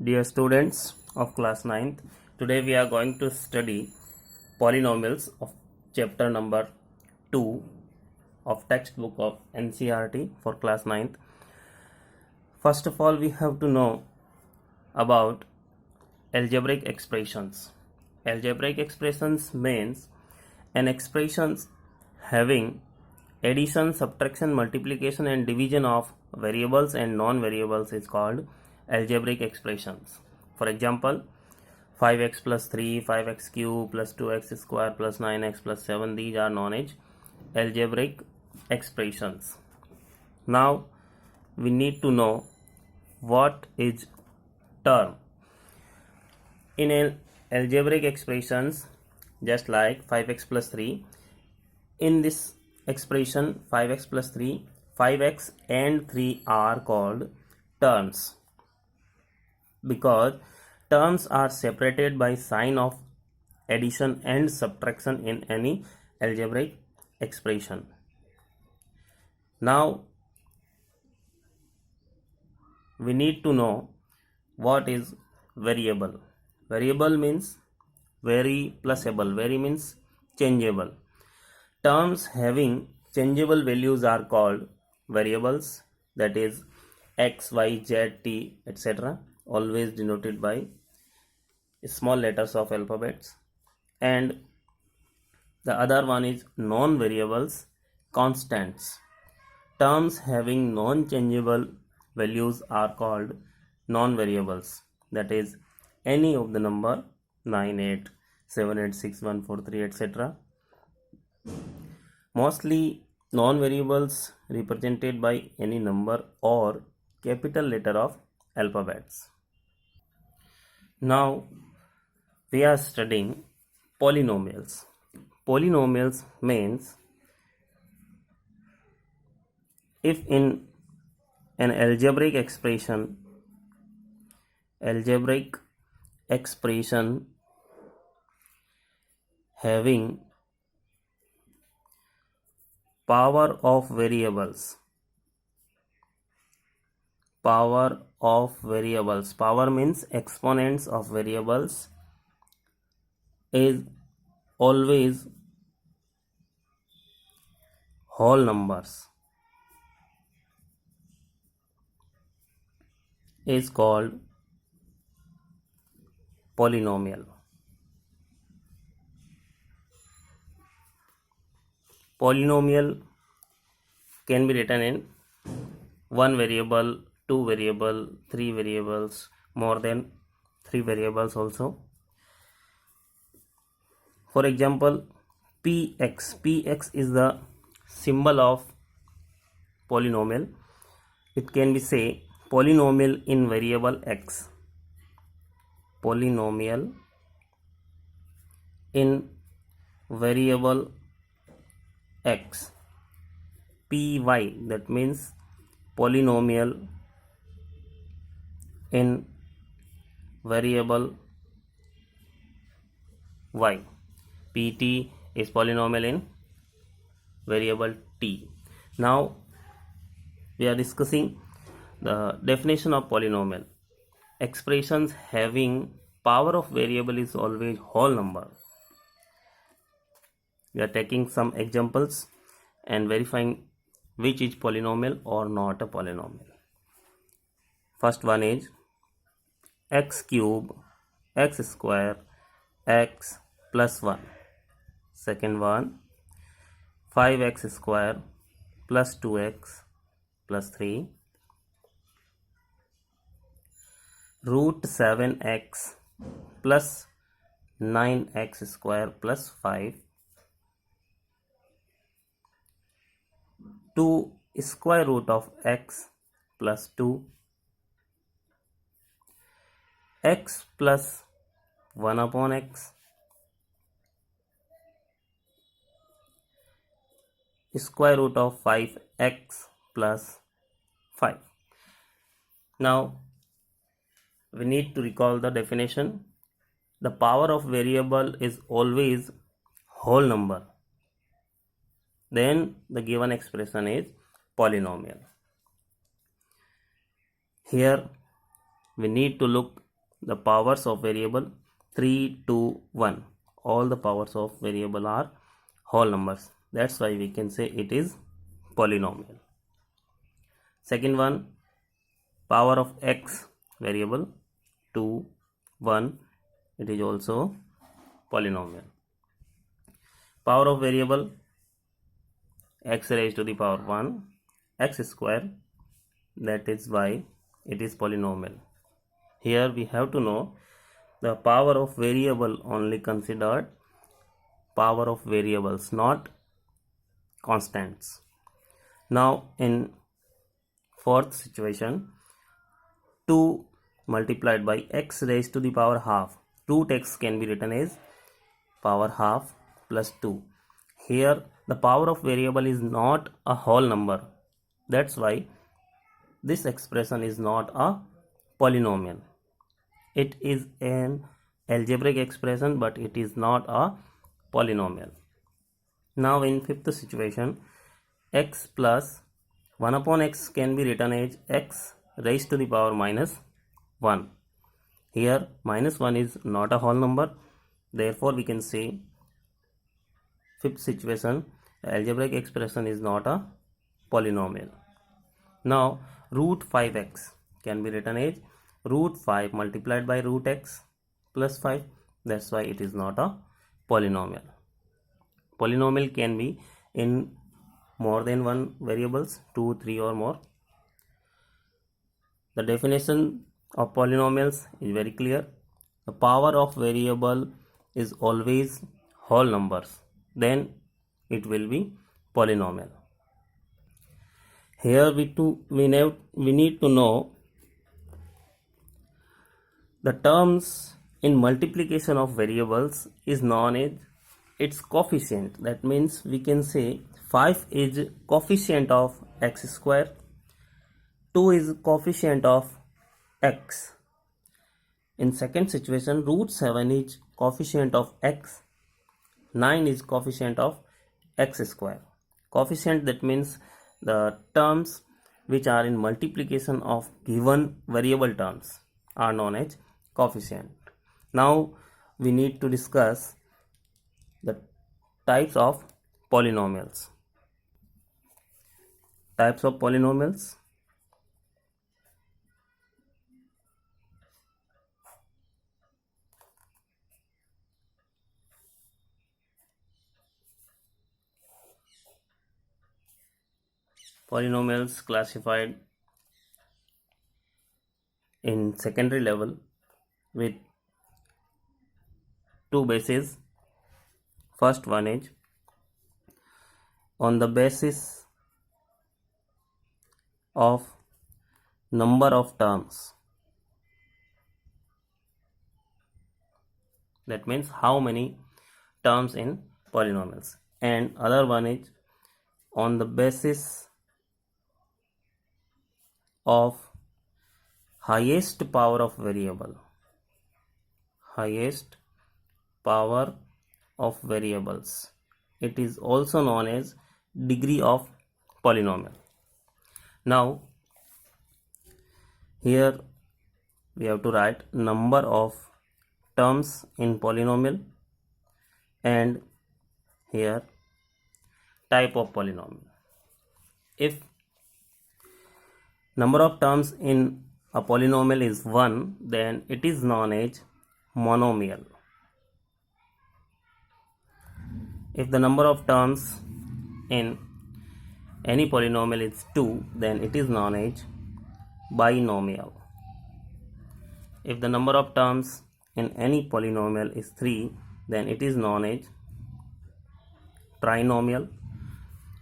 Dear students of class 9th, today we are going to study polynomials of chapter number 2 of textbook of NCERT for class 9th. First of all, we have to know about algebraic expressions. Algebraic expressions means an expressions having addition, subtraction, multiplication and division of variables and non-variables is called algebraic expressions. For example, 5x plus 3, 5x cube plus 2x square plus 9x plus 7, these are known as algebraic expressions. Now we need to know what is term. In algebraic expressions, just like 5x plus 3, in this expression 5x plus 3, 5x and 3 are called terms because terms are separated by sign of addition and subtraction in any algebraic expression. Now we need to know what is variable. Variable means vary plus able. Vary means changeable. Terms having changeable values are called variables, that is x, y, z, t, etc. always denoted by small letters of alphabets. And the other one is non-variables, constants. Terms having non-changeable values are called non-variables, that is any of the number 9, 8, 7, 8, 6, 1, 4, 3, etc. Mostly non-variables represented by any number or capital letter of alphabets. Now we are studying polynomials. Polynomials means if in an algebraic expression having power of variables, power means exponents of variables, is always whole numbers, is called polynomial. Polynomial can be written in one variable, two variable, three variables, more than three variables also. For example, px is the symbol of polynomial. It can be say polynomial in variable x, polynomial in variable x. Py, that means polynomial in variable y. Pt is polynomial in variable t. Now we are discussing the definition of polynomial. Expressions having power of variable is always whole number. We are taking some examples and verifying which is polynomial or not a polynomial. First one is x cube, x square, x plus 1. Second one, 5x square plus 2x plus 3, root 7x plus 9x square plus 5, 2 square root of x plus 2, x plus 1 upon x, square root of 5x plus 5. Now we need to recall the definition. The power of variable is always whole number. Then the given expression is polynomial. Here we need to look the powers of variable 3, 2, 1. All the powers of variable are whole numbers. That's why we can say it is polynomial. Second one, power of x variable 2, 1. It is also polynomial. Power of variable x raised to the power 1 x square, that is why it is polynomial. Here we have to know the power of variable only considered power of variables, not constants. Now in fourth situation, 2 multiplied by x raised to the power half. Root x can be written as power half plus 2. Here the power of variable is not a whole number. That's why this expression is not a polynomial. It is an algebraic expression, but it is not a polynomial. Now in fifth situation, x plus 1 upon x can be written as x raised to the power minus 1. Here minus 1 is not a whole number. Therefore we can say fifth situation, algebraic expression is not a polynomial. Now root 5x can be written as root 5 multiplied by root x plus 5. That's why it is not a polynomial. Polynomial can be in more than one variables, 2, 3 or more. The definition of polynomials is very clear. The power of variable is always whole numbers. Then it will be polynomial. Here we need to know the terms in multiplication of variables is known as its coefficient. That means we can say 5 is coefficient of x square, 2 is coefficient of x. In second situation, root 7 is coefficient of x, 9 is coefficient of x square. Coefficient, that means the terms which are in multiplication of given variable terms are known as coefficient. Now we need to discuss the types of polynomials. Types of polynomials. Polynomials classified in secondary level with two bases. First one is on the basis of number of terms. That means how many terms in polynomials. And other one is on the basis of highest power of variable. Highest power of variables. It is also known as degree of polynomial. Now here we have to write number of terms in polynomial, and here type of polynomial. If number of terms in a polynomial is 1, then it is known as monomial. If the number of terms in any polynomial is 2, then it is known as binomial. If the number of terms in any polynomial is 3, then it is known as trinomial.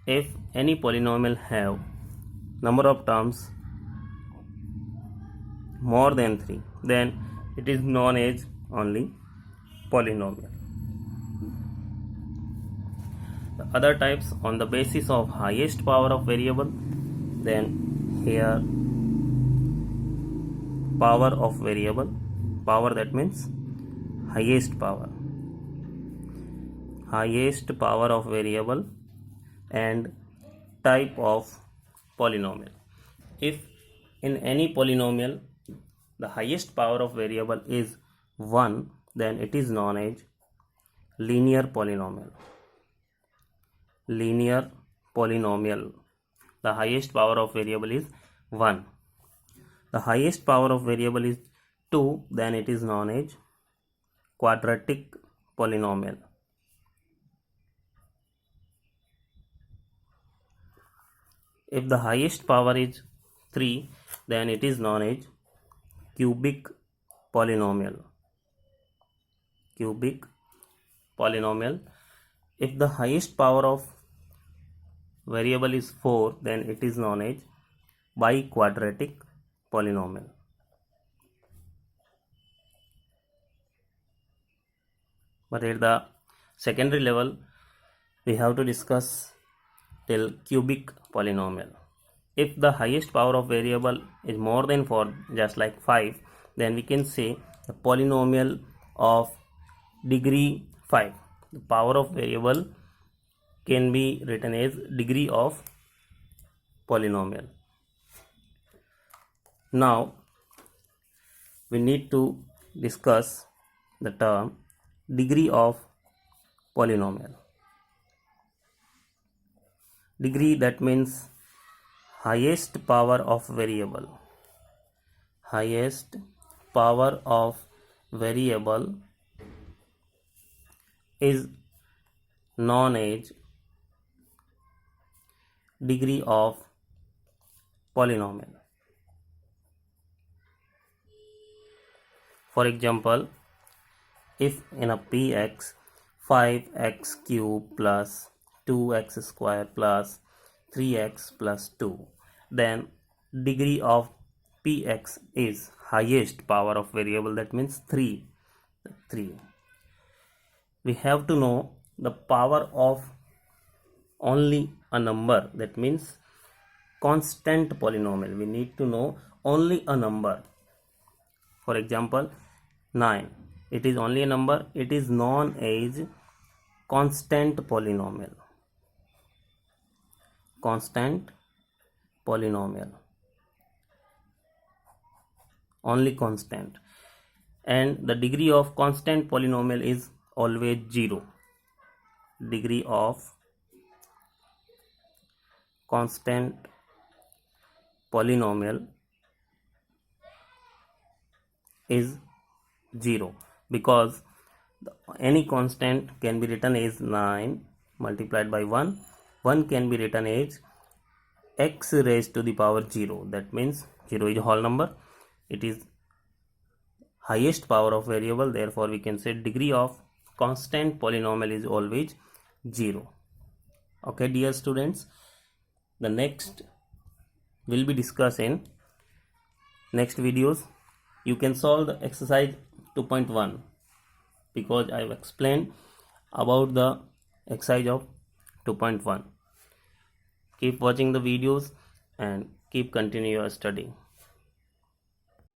If any polynomial have number of terms more than 3, then it is known as only polynomial. The other types on the basis of highest power of variable, then here power of variable. Power, that means highest power. Highest power of variable and type of polynomial. If in any polynomial the highest power of variable is 1, then it is known as linear polynomial. Linear polynomial. The highest power of variable is 1. The highest power of variable is 2, then it is known as quadratic polynomial. If the highest power is 3, then it is known as cubic polynomial. Cubic polynomial. If the highest power of variable is 4, then it is known as biquadratic polynomial. But at the secondary level, we have to discuss till cubic polynomial. If the highest power of variable is more than 4, just like 5, then we can say the polynomial of degree 5. The power of variable can be written as degree of polynomial. Now we need to discuss the term degree of polynomial. Degree, that means highest power of variable. Highest power of variable is known as degree of polynomial. For example, if in a px 5x cube plus 2x square plus 3x plus 2, then degree of px is highest power of variable, that means 3. We have to know the power of only a number, that means constant polynomial. We need to know only a number. For example, 9, it is only a number, it is known as constant polynomial. Constant polynomial, only constant, and the degree of constant polynomial is always 0. Degree of constant polynomial is 0 because any constant can be written as 9 multiplied by 1. 1 can be written as x raised to the power 0. That means 0 is a whole number. It is highest power of variable. Therefore, we can say degree of constant polynomial is always 0. Okay, dear students. The next will be discussed in next videos. You can solve the exercise 2.1 because I have explained about the exercise of 2.1. Keep watching the videos and keep continue your study.